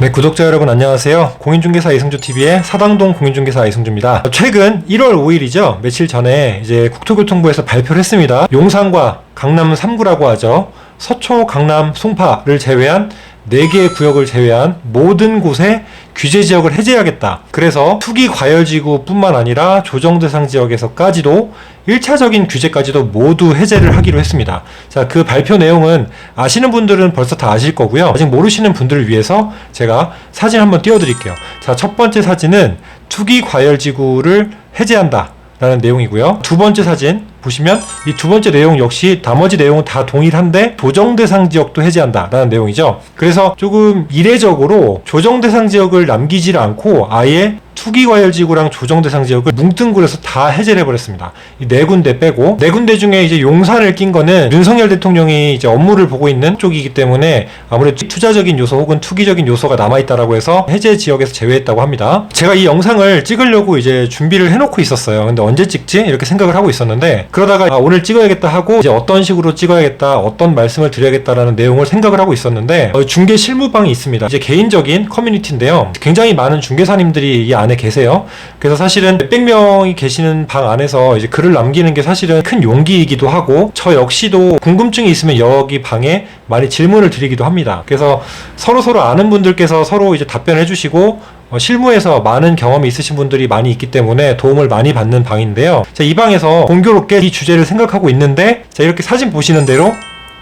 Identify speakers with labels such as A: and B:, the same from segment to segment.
A: 네, 구독자 여러분 안녕하세요. 공인중개사 이승주TV의 사당동 공인중개사 이승주입니다. 최근 1월 5일이죠. 며칠 전에 이제 국토교통부에서 발표를 했습니다. 용산과 강남 3구라고 하죠. 서초, 강남, 송파를 제외한 4개의 구역을 제외한 모든 곳에 규제지역을 해제하겠다. 그래서 투기과열지구 뿐만 아니라 조정대상 지역에서까지도 1차적인 규제까지도 모두 해제를 하기로 했습니다. 자, 그 발표 내용은 아시는 분들은 벌써 다 아실 거고요. 아직 모르시는 분들을 위해서 제가 사진 한번 띄워드릴게요. 자, 첫 번째 사진은 투기과열지구를 해제한다 라는 내용이고요. 두 번째 사진 보시면 이 두 번째 내용 역시 나머지 내용은 다 동일한데 조정대상 지역도 해제한다 라는 내용이죠. 그래서 조금 이례적으로 조정대상 지역을 남기질 않고 아예 투기과열지구랑 조정대상 지역을 뭉뚱그려서 다 해제를 해버렸습니다. 이 4군데 빼고 4군데 중에 이제 용산을 낀 거는 윤석열 대통령이 이제 업무를 보고 있는 쪽이기 때문에 아무래도 투자적인 요소 혹은 투기적인 요소가 남아있다라고 해서 해제 지역에서 제외했다고 합니다. 제가 이 영상을 찍으려고 이제 준비를 해놓고 있었어요. 근데 언제 찍지? 이렇게 생각을 하고 있었는데 그러다가 오늘 찍어야겠다 하고 이제 어떤 식으로 찍어야겠다, 어떤 말씀을 드려야겠다라는 내용을 생각을 하고 있었는데 중개 실무방이 있습니다. 이제 개인적인 커뮤니티인데요. 굉장히 많은 중개사님들이 이 안에 계세요. 그래서 사실은 몇백 명이 계시는 방 안에서 이제 글을 남기는 게 사실은 큰 용기이기도 하고 저 역시도 궁금증이 있으면 여기 방에 많이 질문을 드리기도 합니다. 그래서 서로 아는 분들께서 서로 이제 답변을 해주시고 실무에서 많은 경험이 있으신 분들이 많이 있기 때문에 도움을 많이 받는 방인데요. 자, 이 방에서 공교롭게 이 주제를 생각하고 있는데 자, 이렇게 사진 보시는 대로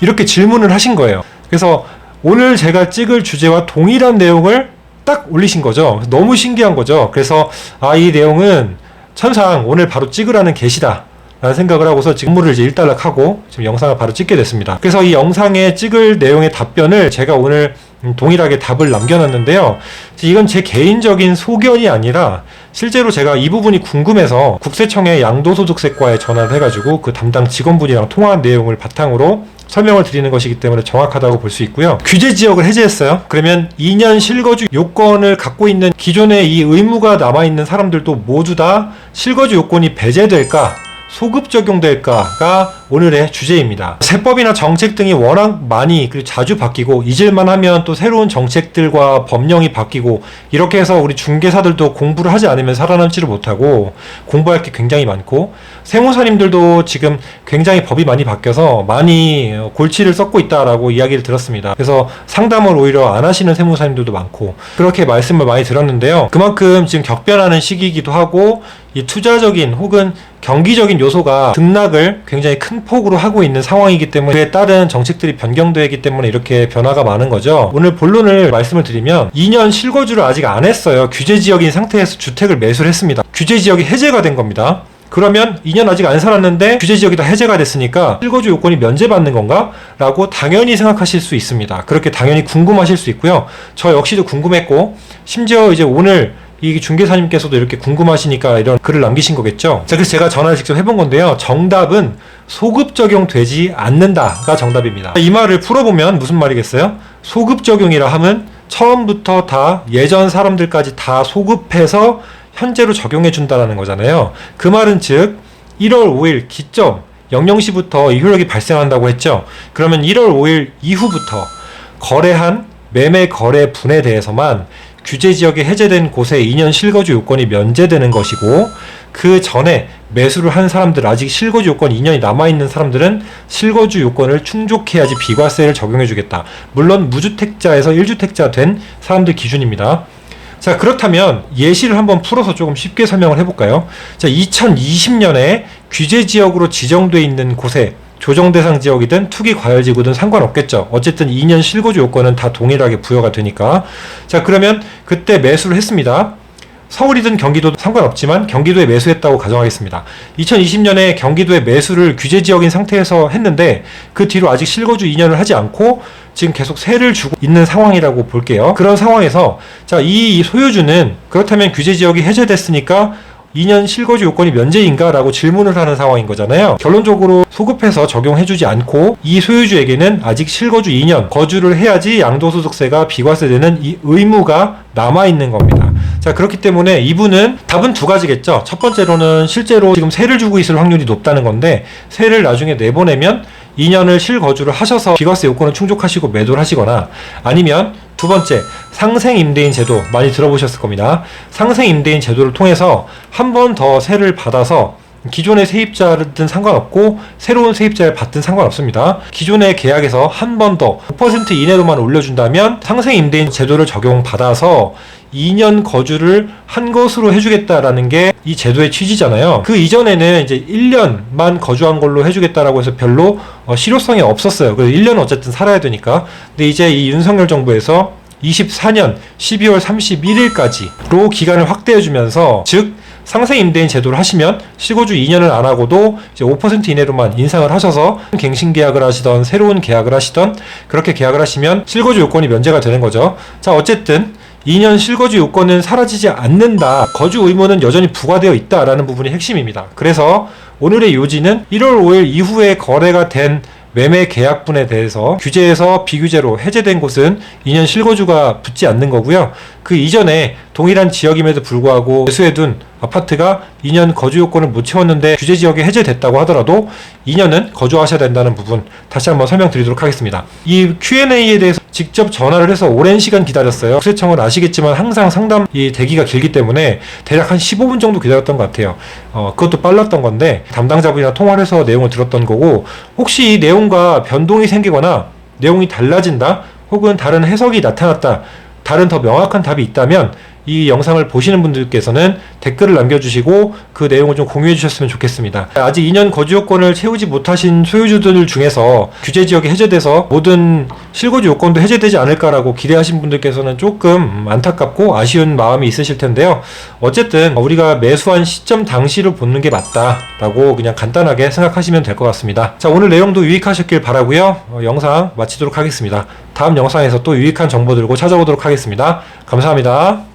A: 이렇게 질문을 하신 거예요. 그래서 오늘 제가 찍을 주제와 동일한 내용을 딱 올리신 거죠. 너무 신기한 거죠. 그래서 이 내용은 천상 오늘 바로 찍으라는 계시다 라는 생각을 하고서 지금 업무를 이제 일단락하고 지금 영상을 바로 찍게 됐습니다. 그래서 이 영상에 찍을 내용의 답변을 제가 오늘 동일하게 답을 남겨놨는데요. 이건 제 개인적인 소견이 아니라 실제로 제가 이 부분이 궁금해서 국세청의 양도소득세과에 전화를 해가지고 그 담당 직원분이랑 통화한 내용을 바탕으로 설명을 드리는 것이기 때문에 정확하다고 볼 수 있고요. 규제 지역을 해제했어요. 그러면 2년 실거주 요건을 갖고 있는 기존의 이 의무가 남아있는 사람들도 모두 다 실거주 요건이 배제될까? 소급 적용될까가 오늘의 주제입니다. 세법이나 정책 등이 워낙 많이 그리고 자주 바뀌고 잊을만 하면 또 새로운 정책들과 법령이 바뀌고 이렇게 해서 우리 중개사들도 공부를 하지 않으면 살아남지를 못하고 공부할 게 굉장히 많고 세무사님들도 지금 굉장히 법이 많이 바뀌어서 많이 골치를 썩고 있다라고 이야기를 들었습니다. 그래서 상담을 오히려 안 하시는 세무사님들도 많고 그렇게 말씀을 많이 들었는데요. 그만큼 지금 격변하는 시기이기도 하고 이 투자적인 혹은 경기적인 요소가 등락을 굉장히 큰 폭으로 하고 있는 상황이기 때문에 그에 따른 정책들이 변경되기 때문에 이렇게 변화가 많은 거죠. 오늘 본론을 말씀을 드리면 2년 실거주를 아직 안 했어요. 규제지역인 상태에서 주택을 매수를 했습니다. 규제지역이 해제가 된 겁니다. 그러면 2년 아직 안 살았는데 규제지역이 다 해제가 됐으니까 실거주 요건이 면제받는 건가? 라고 당연히 생각하실 수 있습니다. 그렇게 당연히 궁금하실 수 있고요. 저 역시도 궁금했고 심지어 이제 오늘 이 중개사님께서도 이렇게 궁금하시니까 이런 글을 남기신 거겠죠. 자, 그래서 제가 전화를 직접 해본 건데요. 정답은 소급 적용되지 않는다가 정답입니다. 이 말을 풀어보면 무슨 말이겠어요? 소급 적용이라 하면 처음부터 다 예전 사람들까지 다 소급해서 현재로 적용해 준다는 거잖아요. 그 말은 즉 1월 5일 기점 00시부터 이 효력이 발생한다고 했죠. 그러면 1월 5일 이후부터 거래한 매매 거래 분에 대해서만 규제지역이 해제된 곳에 2년 실거주 요건이 면제되는 것이고 그 전에 매수를 한 사람들 아직 실거주 요건 2년이 남아있는 사람들은 실거주 요건을 충족해야지 비과세를 적용해주겠다. 물론 무주택자에서 1주택자 된 사람들 기준입니다. 자, 그렇다면 예시를 한번 풀어서 조금 쉽게 설명을 해볼까요? 자, 2020년에 규제지역으로 지정되어 있는 곳에 조정대상 지역이든 투기과열지구든 상관없겠죠. 어쨌든 2년 실거주 요건은 다 동일하게 부여가 되니까. 자, 그러면 그때 매수를 했습니다. 서울이든 경기도도 상관없지만 경기도에 매수했다고 가정하겠습니다. 2020년에 경기도에 매수를 규제지역인 상태에서 했는데 그 뒤로 아직 실거주 2년을 하지 않고 지금 계속 세를 주고 있는 상황이라고 볼게요. 그런 상황에서 자, 이 소유주는 그렇다면 규제지역이 해제됐으니까 2년 실거주 요건이 면제인가? 라고 질문을 하는 상황인 거잖아요. 결론적으로 소급해서 적용해주지 않고 이 소유주에게는 아직 실거주 2년 거주를 해야지 양도소득세가 비과세되는 이 의무가 남아있는 겁니다. 자, 그렇기 때문에 이분은 답은 두 가지겠죠. 첫 번째로는 실제로 지금 세를 주고 있을 확률이 높다는 건데 세를 나중에 내보내면 2년을 실거주를 하셔서 비과세 요건을 충족하시고 매도를 하시거나 아니면 두 번째, 상생임대인 제도 많이 들어보셨을 겁니다. 상생임대인 제도를 통해서 한 번 더 세를 받아서 기존의 세입자든 상관없고 새로운 세입자를 받든 상관없습니다. 기존의 계약에서 한 번 더 5% 이내로만 올려준다면 상생임대인 제도를 적용받아서 2년 거주를 한 것으로 해주겠다라는 게 이 제도의 취지잖아요. 그 이전에는 이제 1년만 거주한 걸로 해주겠다라고 해서 별로 실효성이 없었어요. 그래서 1년은 어쨌든 살아야 되니까. 근데 이제 이 윤석열 정부에서 24년 12월 31일까지로 기간을 확대해주면서, 즉 상생임대인 제도를 하시면 실거주 2년을 안 하고도 이제 5% 이내로만 인상을 하셔서 갱신 계약을 하시던 새로운 계약을 하시던 그렇게 계약을 하시면 실거주 요건이 면제가 되는 거죠. 자, 어쨌든 2년 실거주 요건은 사라지지 않는다. 거주 의무는 여전히 부과되어 있다라는 부분이 핵심입니다. 그래서 오늘의 요지는 1월 5일 이후에 거래가 된 매매 계약분에 대해서 규제에서 비규제로 해제된 곳은 2년 실거주가 붙지 않는 거고요. 그 이전에 동일한 지역임에도 불구하고 매수해둔 아파트가 2년 거주 요건을 못 채웠는데 규제 지역에 해제됐다고 하더라도 2년은 거주하셔야 된다는 부분 다시 한번 설명드리도록 하겠습니다. 이 Q&A에 대해서 직접 전화를 해서 오랜 시간 기다렸어요. 국세청은 아시겠지만 항상 상담이 대기가 길기 때문에 대략 한 15분 정도 기다렸던 것 같아요. 그것도 빨랐던 건데 담당자분이랑 통화를 해서 내용을 들었던 거고, 혹시 이 내용과 변동이 생기거나 내용이 달라진다 혹은 다른 해석이 나타났다, 다른 더 명확한 답이 있다면 이 영상을 보시는 분들께서는 댓글을 남겨주시고 그 내용을 좀 공유해 주셨으면 좋겠습니다. 아직 2년 거주 요건을 채우지 못하신 소유주들 중에서 규제 지역이 해제돼서 모든 실거주 요건도 해제되지 않을까라고 기대하신 분들께서는 조금 안타깝고 아쉬운 마음이 있으실 텐데요. 어쨌든 우리가 매수한 시점 당시를 보는 게 맞다라고 그냥 간단하게 생각하시면 될 것 같습니다. 자, 오늘 내용도 유익하셨길 바라고요. 영상 마치도록 하겠습니다. 다음 영상에서 또 유익한 정보 들고 찾아오도록 하겠습니다. 감사합니다.